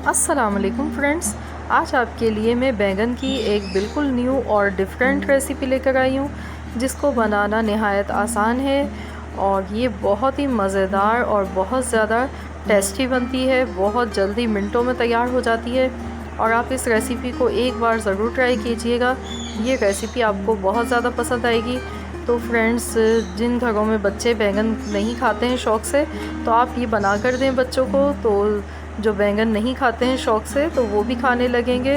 अस्सलाम वालेकुम फ्रेंड्स, आज आपके लिए मैं बैंगन की एक बिल्कुल न्यू और डिफरेंट रेसिपी लेकर आई हूँ जिसको बनाना नहायत आसान है और ये बहुत ही मज़ेदार और बहुत ज़्यादा टेस्टी बनती है। बहुत जल्दी मिनटों में तैयार हो जाती है और आप इस रेसिपी को एक बार ज़रूर ट्राई कीजिएगा। ये रेसिपी आपको बहुत ज़्यादा पसंद आएगी। तो फ्रेंड्स, जिन घरों में बच्चे बैंगन नहीं खाते हैं शौक़ से, तो आप ये बना कर दें बच्चों को, तो जो बैंगन नहीं खाते हैं शौक़ से तो वो भी खाने लगेंगे।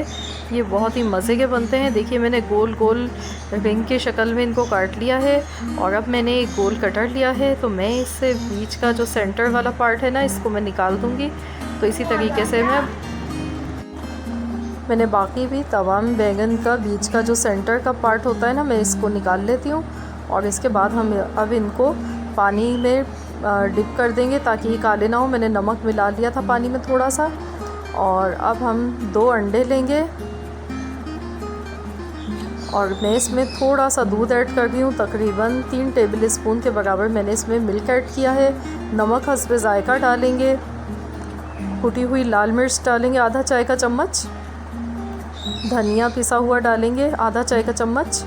ये बहुत ही मज़े के बनते हैं। देखिए, मैंने गोल गोल रिंग की शक्ल में इनको काट लिया है और अब मैंने एक गोल कटर लिया है, तो मैं इससे बीच का जो सेंटर वाला पार्ट है ना, इसको मैं निकाल दूँगी। तो इसी तरीके से मैंने बाकी भी तमाम बैंगन का बीच का जो सेंटर का पार्ट होता है ना, मैं इसको निकाल लेती हूँ। और इसके बाद हम अब इनको पानी में डिप कर देंगे ताकि ये काले ना हो। मैंने नमक मिला लिया था पानी में थोड़ा सा। और अब हम 2 अंडे लेंगे और मैं इसमें थोड़ा सा दूध ऐड कर रही हूँ। तकरीबन 3 टेबल स्पून के बराबर मैंने इसमें मिल्क ऐड किया है। नमक हस्बे ज़ायका डालेंगे। कुटी हुई लाल मिर्च डालेंगे आधा चाय का चम्मच। धनिया पिसा हुआ डालेंगे आधा चाय का चम्मच।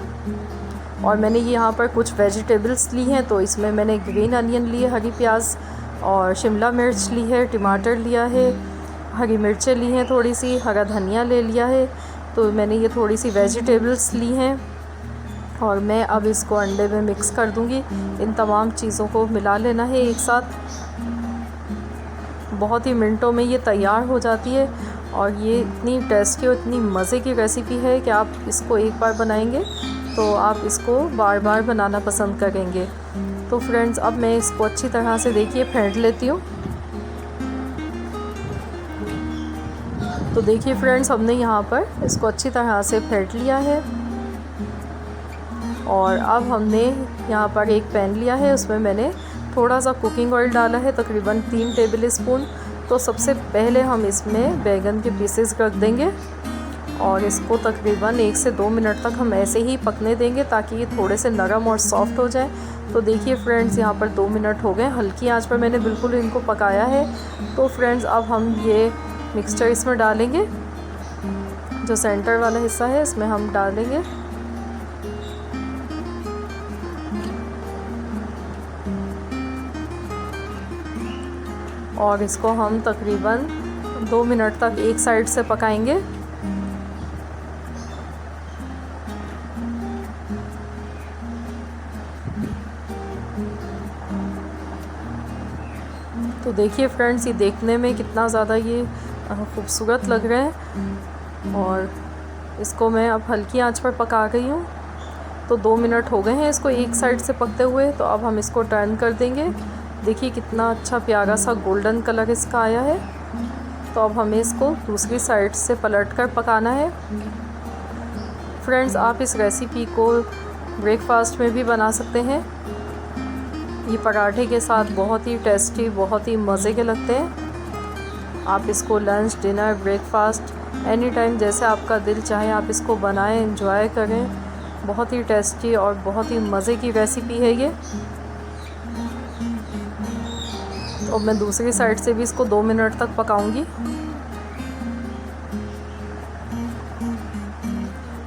और मैंने यहाँ पर कुछ वेजिटेबल्स ली हैं, तो इसमें मैंने ग्रीन अनियन लिए, हरी प्याज और शिमला मिर्च ली है, टमाटर लिया है, हरी मिर्चें ली हैं, थोड़ी सी हरा धनिया ले लिया है। तो मैंने ये थोड़ी सी वेजिटेबल्स ली हैं और मैं अब इसको अंडे में मिक्स कर दूँगी। इन तमाम चीज़ों को मिला लेना है एक साथ। बहुत ही मिनटों में ये तैयार हो जाती है और ये इतनी टेस्टी और इतनी मज़े की रेसिपी है कि आप इसको एक बार बनाएंगे तो आप इसको बार बार बनाना पसंद करेंगे। तो फ्रेंड्स, अब मैं इसको अच्छी तरह से देखिए फेंट लेती हूँ। तो देखिए फ्रेंड्स, हमने यहाँ पर इसको अच्छी तरह से फेंट लिया है और अब हमने यहाँ पर एक पैन लिया है, उसमें मैंने थोड़ा सा कुकिंग ऑयल डाला है, तकरीबन 3 टेबल स्पून। तो सबसे पहले हम इसमें बैंगन के पीसेस रख देंगे और इसको तकरीबन 1 से 2 मिनट तक हम ऐसे ही पकने देंगे ताकि ये थोड़े से नरम और सॉफ्ट हो जाए। तो देखिए फ्रेंड्स, यहाँ पर 2 मिनट हो गए। हल्की आंच पर मैंने बिल्कुल इनको पकाया है। तो फ्रेंड्स, अब हम ये मिक्सचर इसमें डालेंगे। जो सेंटर वाला हिस्सा है इसमें हम डालेंगे और इसको हम तकरीबन 2 मिनट तक एक साइड से पकाएंगे। तो देखिए फ्रेंड्स, ये देखने में कितना ज़्यादा ये खूबसूरत लग रहा है और इसको मैं अब हल्की आंच पर पका गई हूँ। तो 2 मिनट हो गए हैं इसको एक साइड से पकते हुए। तो अब हम इसको टर्न कर देंगे। देखिए कितना अच्छा प्यारा सा गोल्डन कलर इसका आया है। तो अब हमें इसको दूसरी साइड से पलटकर पकाना है। फ्रेंड्स, आप इस रेसिपी को ब्रेकफास्ट में भी बना सकते हैं। ये पराठे के साथ बहुत ही टेस्टी, बहुत ही मज़े के लगते हैं। आप इसको lunch, dinner, breakfast any time जैसे आपका दिल चाहे आप इसको बनाएं, एंजॉय करें। बहुत ही टेस्टी और बहुत ही मज़े की रेसिपी है ये। और मैं दूसरी साइड से भी इसको 2 मिनट तक पकाऊंगी।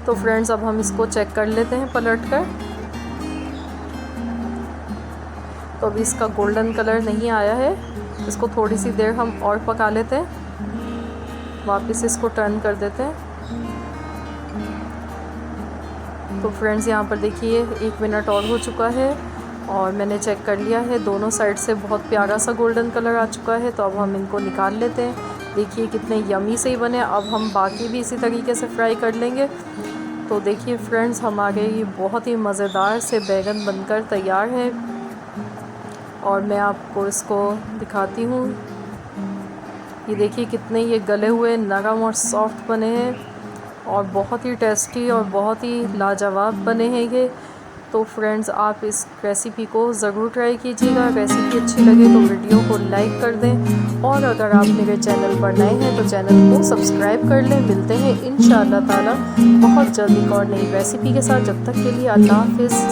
तो फ्रेंड्स, अब हम इसको चेक कर लेते हैं पलट कर। तो अभी इसका गोल्डन कलर नहीं आया है। इसको थोड़ी सी देर हम और पका लेते हैं। वापस इसको टर्न कर देते हैं। तो फ्रेंड्स, यहाँ पर देखिए 1 मिनट और हो चुका है और मैंने चेक कर लिया है, दोनों साइड से बहुत प्यारा सा गोल्डन कलर आ चुका है। तो अब हम इनको निकाल लेते हैं। देखिए कितने यमी से ही बने। अब हम बाकी भी इसी तरीके से फ्राई कर लेंगे। तो देखिए फ्रेंड्स, हमारे ये बहुत ही मज़ेदार से बैंगन बनकर तैयार है और मैं आपको इसको दिखाती हूँ। ये देखिए कितने ये गले हुए, नरम और सॉफ्ट बने हैं और बहुत ही टेस्टी और बहुत ही लाजवाब बने हैं ये। तो फ्रेंड्स, आप इस रेसिपी को ज़रूर ट्राई कीजिएगा। रेसिपी अच्छी लगे तो वीडियो को लाइक कर दें और अगर आप मेरे चैनल पर नए हैं तो चैनल को सब्सक्राइब कर लें। मिलते हैं इंशाअल्लाह ताला बहुत जल्दी और नई रेसिपी के साथ। जब तक के लिए अल्लाह हाफ़िज़।